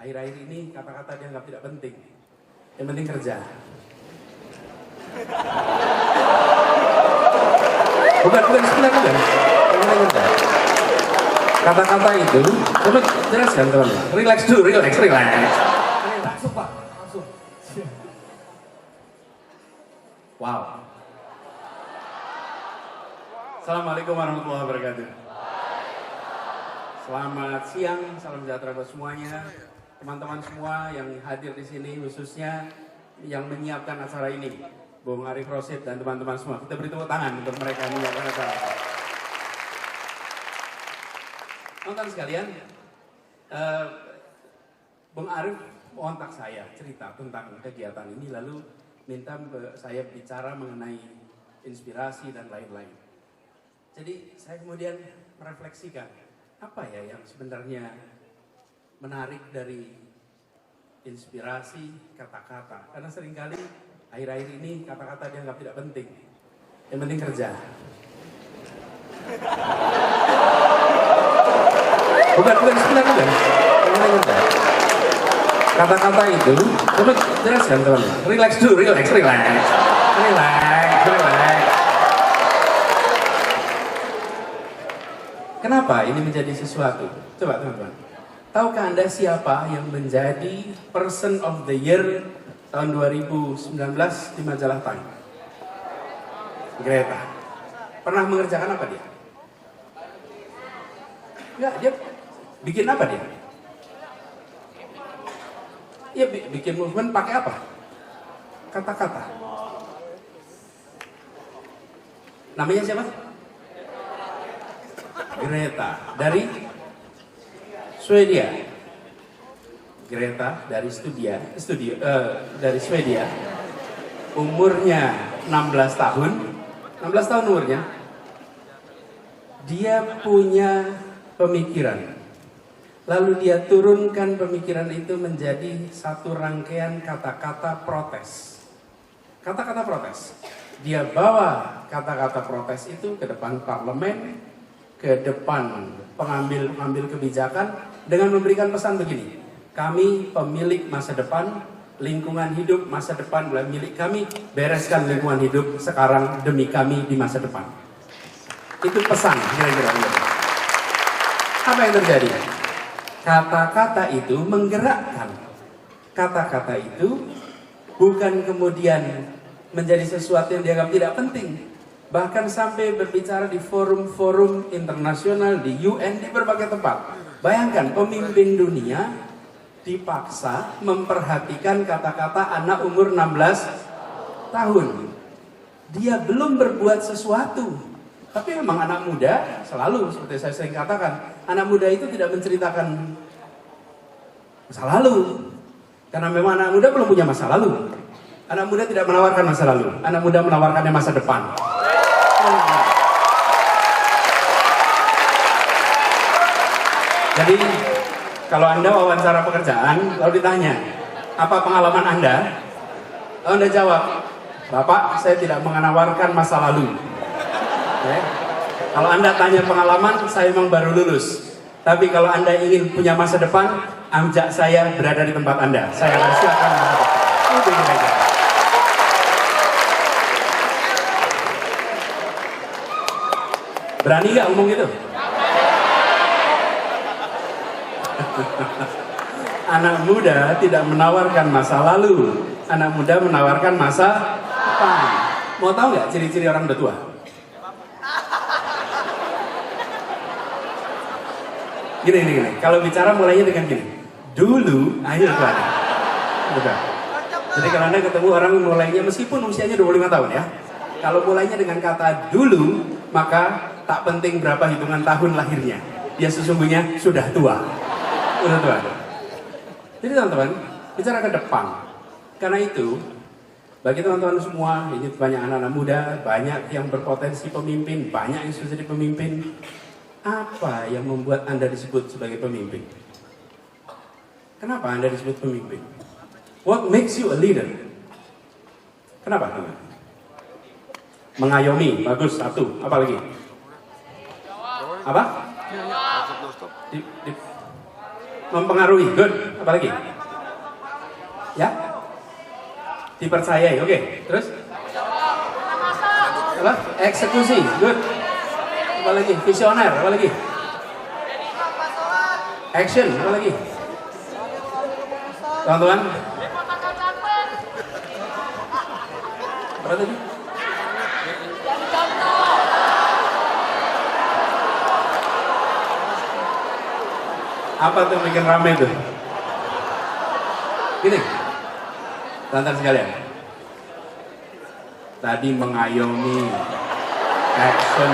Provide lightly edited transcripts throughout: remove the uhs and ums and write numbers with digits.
Akhir-akhir ini kata-kata dianggap tidak penting. Yang penting kerja. Bukan sebenarnya. Yang penting kerja. Kata-kata itu, coba jelaskan teman-teman. Relax dulu, relax. Langsung Pak, langsung. Wow. Assalamualaikum warahmatullahi wabarakatuh. Selamat siang, salam sejahtera buat semuanya. Teman-teman semua yang hadir di sini, khususnya yang menyiapkan acara ini, Bung Arief Rosid dan teman-teman semua. Kita beri tepuk tangan untuk mereka yang menyiapkan acara. Teman-teman sekalian, Bung Arief kontak saya cerita tentang kegiatan ini, lalu minta saya bicara mengenai inspirasi dan lain-lain. Jadi saya kemudian merefleksikan, apa ya yang sebenarnya menarik dari inspirasi kata-kata. Karena seringkali akhir-akhir ini kata-kata dianggap tidak penting. Yang penting kerja. Bukan sebenarnya. Yang penting kerja. Kata-kata itu, coba jelaskan teman-teman. Relax dulu, relax. Kenapa ini menjadi sesuatu? Coba teman-teman. Tahukah Anda siapa yang menjadi Person of the Year tahun 2019 di majalah Time? Greta. Pernah mengerjakan apa dia? Enggak, dia bikin apa dia? Ya bikin movement pakai apa? Kata-kata. Namanya siapa? Greta dari Swedia. Greta dari dari Swedia. Umurnya 16 tahun. 16 tahun umurnya. Dia punya pemikiran. Lalu dia turunkan pemikiran itu menjadi satu rangkaian kata-kata protes. Kata-kata protes. Dia bawa kata-kata protes itu ke depan parlemen, ke depan pengambil kebijakan dengan memberikan pesan begini. Kami pemilik masa depan, lingkungan hidup masa depan adalah milik kami. Bereskan lingkungan hidup sekarang demi kami di masa depan. Itu pesan kira-kira. Apa yang terjadi? Kata-kata itu menggerakkan. Kata-kata itu bukan kemudian menjadi sesuatu yang dianggap tidak penting. Bahkan sampai berbicara di forum-forum internasional, di UN, di berbagai tempat. Bayangkan pemimpin dunia dipaksa memperhatikan kata-kata anak umur 16 tahun. Dia belum berbuat sesuatu. Tapi memang anak muda selalu, seperti saya sering katakan, anak muda itu tidak menceritakan masa lalu. Karena memang anak muda belum punya masa lalu. Anak muda tidak menawarkan masa lalu. Anak muda menawarkannya masa depan. Jadi kalau Anda wawancara pekerjaan, lalu ditanya, apa pengalaman Anda? Lalu Anda jawab, Bapak, saya tidak menawarkan masa lalu. Ya. Kalau Anda tanya pengalaman, saya memang baru lulus. Tapi kalau Anda ingin punya masa depan, ajak saya berada di tempat Anda. Saya akan siapkan masa depan. Itu kira-kira. Berani nggak ngomong gitu? Anak muda tidak menawarkan masa lalu. Anak muda menawarkan masa depan. Mau tahu nggak ciri-ciri orang udah tua? Gini. Kalau bicara mulainya dengan gini. Dulu, akhir tuh. Udah. Jadi kalau Anda ketemu orang mulainya meskipun usianya 25 tahun ya. Kalau mulainya dengan kata dulu, maka tak penting berapa hitungan tahun lahirnya. Dia sesungguhnya sudah tua. Udah tua. Jadi teman-teman, bicara ke depan. Karena itu, bagi teman-teman semua, ini banyak anak-anak muda, banyak yang berpotensi pemimpin, banyak yang sudah jadi pemimpin. Apa yang membuat Anda disebut sebagai pemimpin? Kenapa Anda disebut pemimpin? What makes you a leader? Kenapa? Mengayomi, bagus, satu. Apa lagi? Apa? Mempengaruhi, good. Apalagi? Ya? Dipercayai, oke. Terus? Apa? Eksekusi, good. Apalagi? Visioner, apalagi? Action, apalagi? Teman-teman? Apa tadi? Apa tuh bikin rame tuh? Gini, teman-teman sekalian. Tadi mengayomi, action,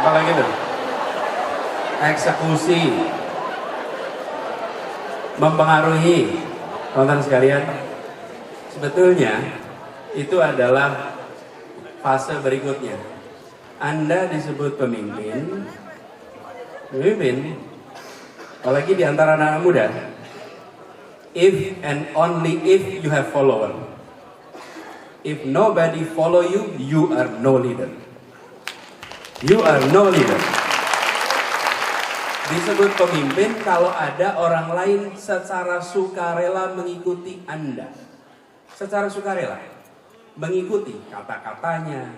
apa lagi tuh? Eksekusi, mempengaruhi, teman-teman sekalian. Sebetulnya itu adalah fase berikutnya. Anda disebut pemimpin, apalagi di antara anak muda, if and only if you have follower. If nobody follow you, you are no leader. You are no leader. Disebut pemimpin kalau ada orang lain secara sukarela mengikuti Anda. Secara sukarela mengikuti kata-katanya,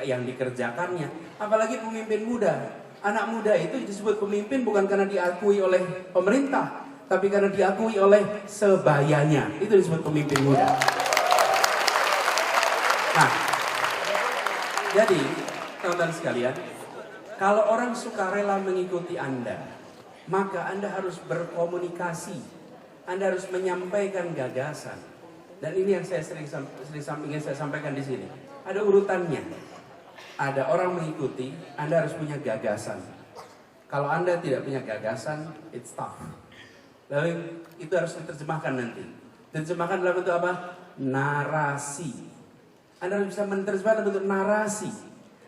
yang dikerjakannya. Apalagi pemimpin muda. Anak muda itu disebut pemimpin bukan karena diakui oleh pemerintah, tapi karena diakui oleh sebayanya. Itu disebut pemimpin muda. Nah, jadi teman-teman sekalian, kalau orang sukarela mengikuti Anda, maka Anda harus berkomunikasi. Anda harus menyampaikan gagasan. Dan ini yang saya sering ingin saya sampaikan di sini. Ada urutannya. Ada orang mengikuti, Anda harus punya gagasan. Kalau Anda tidak punya gagasan, it's tough. Lalu itu harus diterjemahkan nanti. Diterjemahkan dalam bentuk apa? Narasi. Anda harus bisa menerjemahkan dalam bentuk narasi.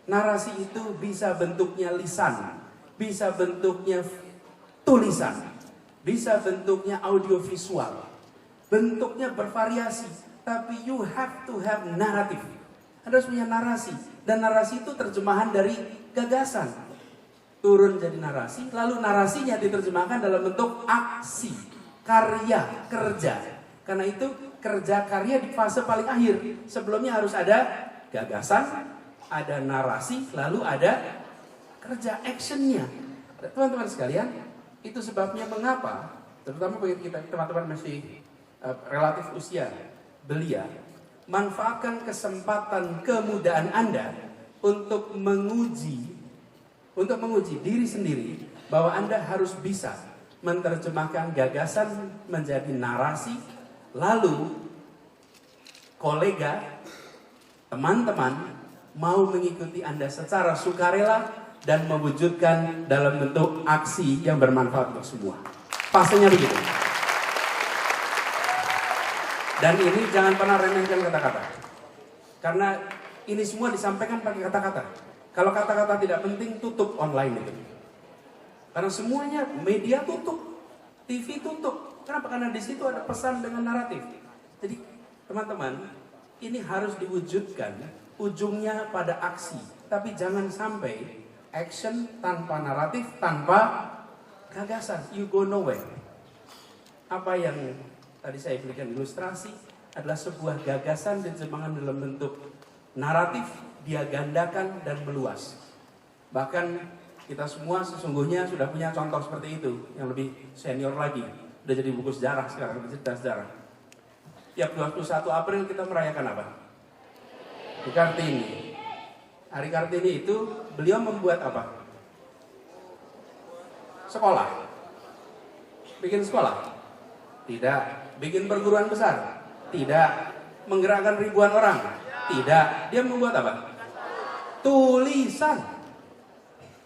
Narasi itu bisa bentuknya lisan, bisa bentuknya tulisan, bisa bentuknya audiovisual. Bentuknya bervariasi, tapi you have to have narrative. Anda harus punya narasi, dan narasi itu terjemahan dari gagasan. Turun jadi narasi, lalu narasinya diterjemahkan dalam bentuk aksi, karya, kerja. Karena itu kerja karya di fase paling akhir. Sebelumnya harus ada gagasan, ada narasi, lalu ada kerja, actionnya. Teman-teman sekalian, itu sebabnya mengapa, terutama bagi kita teman-teman masih relatif usia belia, manfaatkan kesempatan kemudaan Anda untuk menguji diri sendiri bahwa Anda harus bisa menerjemahkan gagasan menjadi narasi, lalu kolega, teman-teman mau mengikuti Anda secara sukarela dan mewujudkan dalam bentuk aksi yang bermanfaat untuk semua. Fasenya begitu. Dan ini jangan pernah remehkan kata-kata. Karena ini semua disampaikan pakai kata-kata. Kalau kata-kata tidak penting, tutup online itu. Karena semuanya media tutup, TV tutup. Kenapa? Karena di situ ada pesan dengan naratif. Jadi teman-teman, ini harus diwujudkan ujungnya pada aksi. Tapi jangan sampai action tanpa naratif, tanpa gagasan. You go nowhere. Apa yang tadi saya berikan ilustrasi adalah sebuah gagasan diterjemahkan dalam bentuk naratif, dia gandakan dan meluas. Bahkan kita semua sesungguhnya sudah punya contoh seperti itu, yang lebih senior lagi. Udah jadi buku sejarah sekarang, cerita sejarah. Tiap 21 April kita merayakan apa? Hari Kartini. Hari Kartini itu beliau membuat apa? Sekolah. Bikin sekolah? Tidak. Bikin perguruan besar? Tidak. Menggerakkan ribuan orang? Tidak. Dia membuat apa? Tulisan.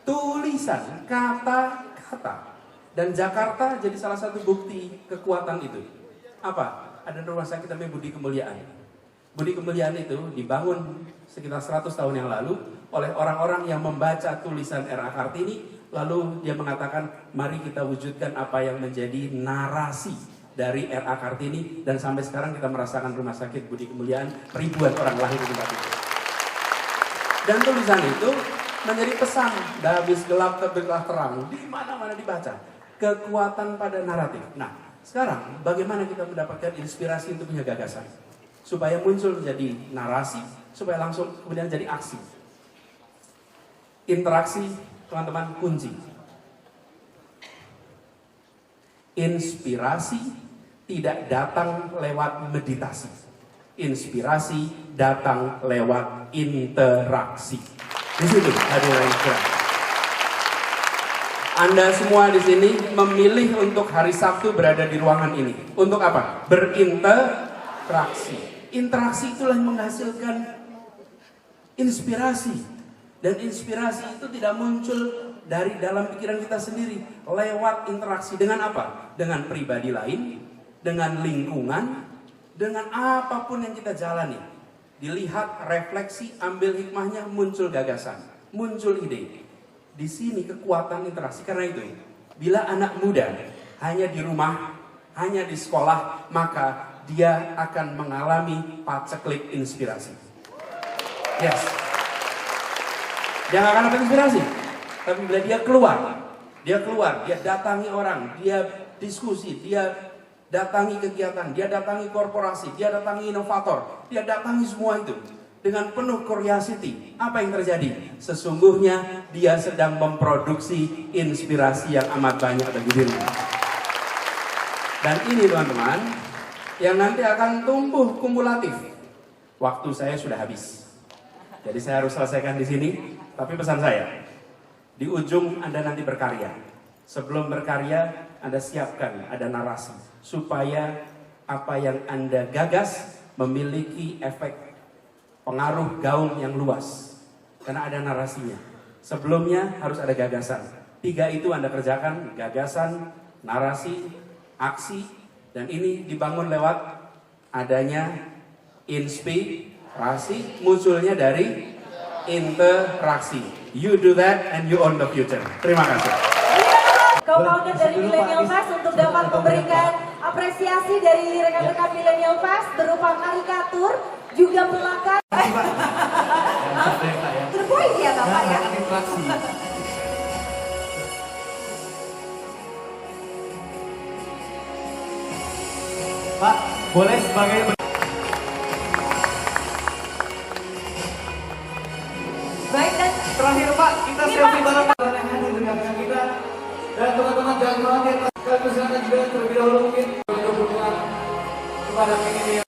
Tulisan, kata-kata. Dan Jakarta jadi salah satu bukti kekuatan itu. Apa? Ada rumah sakit namanya Budi Kemuliaan. Budi Kemuliaan itu dibangun sekitar 100 tahun yang lalu oleh orang-orang yang membaca tulisan R.A. Kartini. Lalu dia mengatakan, mari kita wujudkan apa yang menjadi narasi dari R.A. Kartini. Dan sampai sekarang kita merasakan rumah sakit Budi Kemuliaan, ribuan orang lahir di tempat itu. Dan tulisan itu menjadi pesan, dah habis gelap terbitlah terang, di mana-mana dibaca. kekuatan pada naratif. Nah, sekarang bagaimana kita mendapatkan inspirasi untuk punya gagasan? Supaya muncul menjadi narasi, supaya langsung kemudian jadi aksi. Interaksi, teman-teman, kunci. Inspirasi tidak datang lewat meditasi. Inspirasi datang lewat interaksi. Di situ hadirin inspirasi. Anda semua di sini memilih untuk hari Sabtu berada di ruangan ini. Untuk apa? Berinteraksi. Interaksi itulah yang menghasilkan inspirasi. Dan inspirasi itu tidak muncul dari dalam pikiran kita sendiri. Lewat interaksi dengan apa? Dengan pribadi lain, dengan lingkungan, dengan apapun yang kita jalani. Dilihat, refleksi, ambil hikmahnya, muncul gagasan, muncul ide. Di sini kekuatan interaksi. Karena itu, bila anak muda hanya di rumah, hanya di sekolah, maka dia akan mengalami paceklik inspirasi. Yes. Dia nggak akan dapat inspirasi. Tapi bila dia keluar, dia datangi orang, dia diskusi, dia datangi kegiatan, dia datangi korporasi, dia datangi inovator, dia datangi semua itu dengan penuh curiosity. Apa yang terjadi? Sesungguhnya dia sedang memproduksi inspirasi yang amat banyak bagi dirinya. Dan ini teman-teman, yang nanti akan tumbuh kumulatif. Waktu saya sudah habis. Jadi saya harus selesaikan di sini. Tapi pesan saya, di ujung Anda nanti berkarya. Sebelum berkarya, Anda siapkan ada narasi. Supaya apa yang Anda gagas memiliki efek pengaruh gaung yang luas. Karena ada narasinya. Sebelumnya harus ada gagasan. 3 itu Anda kerjakan, gagasan, narasi, aksi, dan ini dibangun lewat adanya inspirasi, munculnya dari interaksi. You do that and you own the future. Terima kasih. Co-founder dari Millennial Fast untuk dapat memberikan apresiasi dari rekan-rekan Millennial Fast berupa karikatur, juga plakat. Terpoin ya Bapak ya. Pak, boleh sebagai Baik, dan terakhir Pak, kita selfie bareng yang hadir dengan kita. Dan teman-teman jangan khawatir, kami silakan juga terlebih dahulu mungkin untuk dukungan kepada ini.